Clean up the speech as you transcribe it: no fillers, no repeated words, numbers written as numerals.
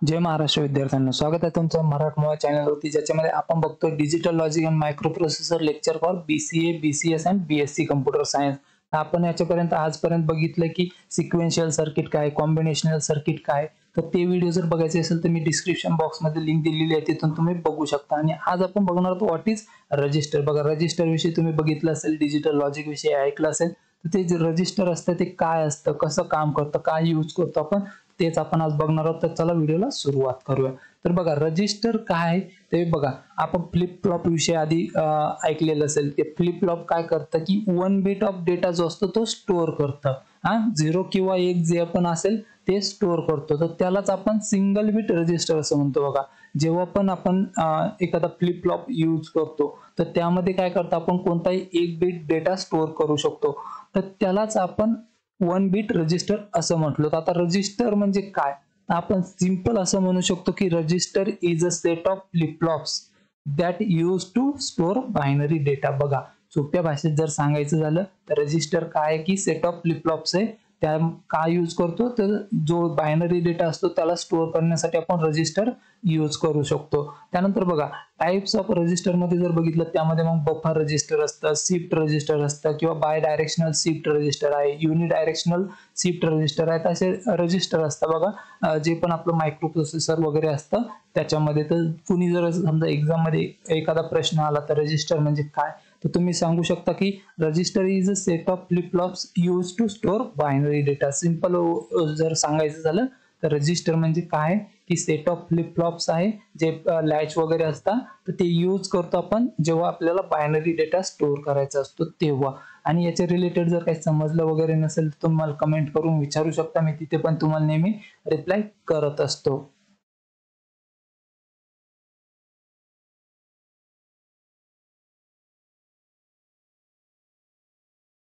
जय महाराष्ट्र विद्यार्थ्यांना स्वागत आहे तुमचं मराठमोळा चॅनलवरती, ज्याच्यामध्ये आपण बघतो digital logic and micro processor lecture for BCA, BCS and BSc computer science. आपण याच्यापर्यंत आजपर्यंत बघितलं की सिक्वेन्शियल सर्किट काय, कॉम्बिनेशनल सर्किट काय. तर ते व्हिडिओ जर बघायचे असेल तर मी डिस्क्रिप्शन बॉक्समध्ये लिंक दिलेली आहे, तिथून तुम्ही बघू शकता. आणि आज आपण बघणार आहोत व्हॉट इज रजिस्टर. बघा, रजिस्टर विषयी तुम्ही बघितलं असेल, डिजिटल लॉजिक विषयी ऐकलं असेल. तर ते जे रजिस्टर असतं ते काय असतं, कसं काम करतं, काय यूज करतो आपण, तेच आपण आज बघणार आहोत. तर चला व्हिडिओला सुरुवात करूया. तर बघा, रजिस्टर काय आहे ते बघा. आपण फ्लिप फ्लॉप विषयी आधी ऐकलेलं असेल. ते फ्लिप फ्लॉप काय करतं की 1 बिट ऑफ डेटा जो असतो तो स्टोअर करतं. 0 किंवा 1 जे पण असेल ते स्टोअर करतो. तर त्यालाच आपण सिंगल बिट रजिस्टर असं म्हणतो. बघा, जेव्हा पण आपण एखादा फ्लिप फ्लॉप यूज करतो तर त्यामध्ये काय करतो, आपण कोणताही 1 बिट डेटा स्टोअर करू शकतो. तर त्यालाच आपण 1 बिट रजिस्टर असं म्हटलं. तर आता रजिस्टर म्हणजे काय, आपण सिंपल असं म्हणू शकतो की register is a set of flip flops that use to store binary data. बघा, सोप्या भाषेत जर सांगायचं झालं तर रजिस्टर काय आहे की सेट ऑफ फ्लिप फ्लॉप्स आहे. त्या काय यूज करतो, तर जो बायनरी डेटा असतो त्याला स्टोअर करण्यासाठी आपण रजिस्टर यूज करू शकतो. त्यानंतर बघा, टाइप्स ऑफ रजिस्टर मध्ये जर बघितलं, त्यामध्ये मग बफर रजिस्टर असतं, शिफ्ट रजिस्टर असतं, किंवा बाय डायरेक्शनल शिफ्ट रजिस्टर आहे, युनिडायरेक्शनल शिफ्ट रजिस्टर आहेत, असे रजिस्टर असतात. बघा, जे पण आपलं मायक्रो प्रोसेसर वगैरे असतं त्याच्यामध्ये. तर कुणी जर समजा एक्झाम मध्ये एखादा प्रश्न आला तर रजिस्टर म्हणजे काय, तर तुम्ही सांगू शकता की register is a set of flip flops use to store binary data. Simple जर सांगायचं झालं तर रजिस्टर म्हणजे काय की सेट ऑफ फ्लिप फ्लॉप्स आहे, जे लॅच वगैरे असतात, तर ते यूज करतो आपण जेव्हा आपल्याला बायनरी डेटा स्टोअर करायचा असतो तेव्हा. आणि याच्या रिलेटेड जर काही समजलं वगैरे नसेल तर तुम्हाला कमेंट करून विचारू शकता, मी तिथे पण तुम्हाला नेहमी रिप्लाय करत असतो.